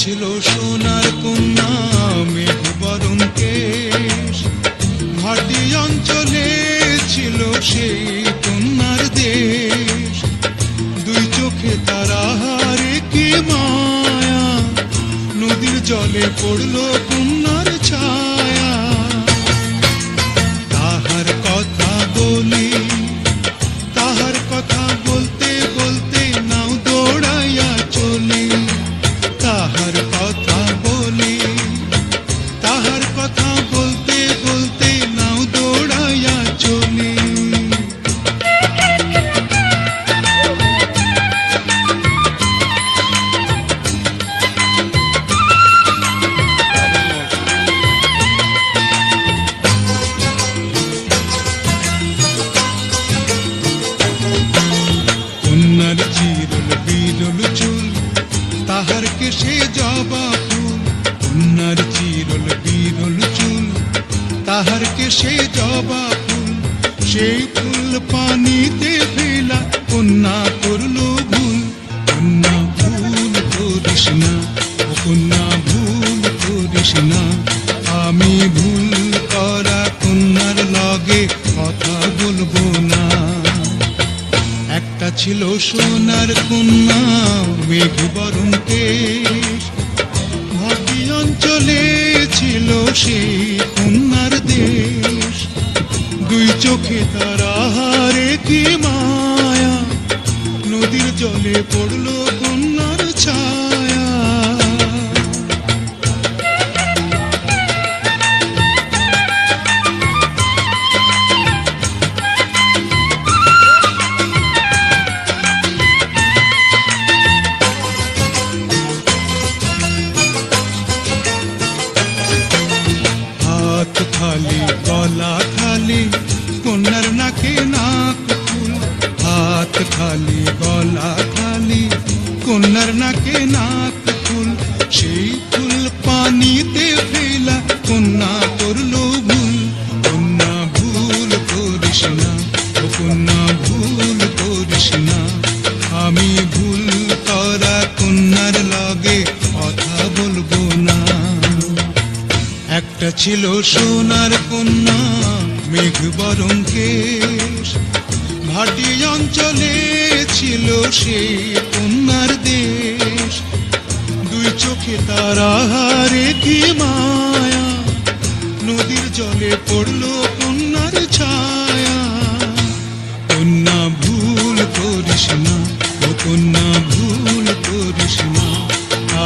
ছিল সোনার কন্যা মেঘ বরণ কেশ, ঘাটি অঞ্চলে ছিল সেই কন্যার দেশ। দুই চোখে তারা হারে কি মায়া, নদীর জলে পড়ল কন্যার ছায়া। তাহার কথা বলি, তাহার কথা বলতে বলতে নাও দৌড়াইয়া চলি। তাহার কথা বলি, তাহার কথা বলতে বলতে নাও দৌড়াইয়া চলি। কন্যার চিরল বিরল চুল, তাহার কেশে জবা ফুল। কন্যার চিরল বিরল চুল, তাহার কেশে জবা ফুল। সেই ফুল পানিতে ফেলা কন্যা করল ভুল। কন্যা ভুল করিস না, ও কন্যা ভুল করিস না। আমি ভুল করা কন্যার লগে কথা বলবো না। একটা ছিল সোনার কন্যা মেঘ বরণ কেশ, ঘাটি অঞ্চলে ছিল সেই কন্যার দেশ। দুই চোখে তারা হারে কি মায়া, নদীর জলে পড়ল কন্যার ছায়া। হাত খালি গলা খালি কন্যার নাকে নাক ফুল। হাত খালি গলা খালি কন্যার নাকে নাক ফুল। সেই ফুল পানিতে ফেলা কন্যা করল ভুল। কন্যা ভুল করিস না, ও কন্যা ভুল করিস না। আমি ভুল করা কন্যার লগে কথা বলবো না। একটা ছিল সোনার কন্যা মেঘ বরণ কেশ, ঘাটি অঞ্চলে ছিল সেই কন্যার দেশ। দুই চোখে তারা হারে কি মায়া, নদীর জলে পড়ল কন্যার ছায়া। কন্যা ভুল করিস না, ও কন্যা ভুল করিস না।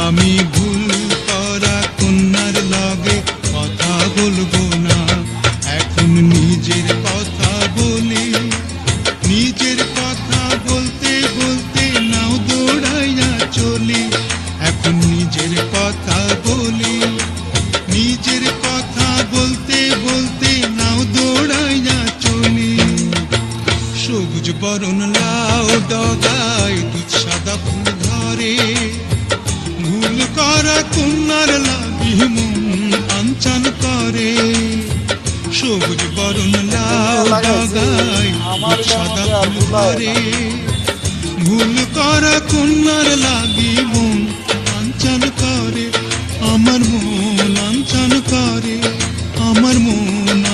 আমি ভুল করা কন্যার লগে কথা বলবো না। এখন নিজের কথা বলি, নিজের কথা বলতে বলতে নাও দৌড়াইয়া চলি। এখন নিজের কথা বলি, নিজের কথা বলতে বলতে নাও দৌড়াইয়া চলি। সবুজ বরণ লাউ ডগায় দুধ সাদা ফুল ধরে, ভুল করা কন্যার লাগি মন আনচান করে। সবুজ বরণ লাউ ডগায় দুধ সাদা ফুল ধরে, ভুল করা কন্যার লাগি মন আনচান করে। আমার মন আনচান করে, আমার মন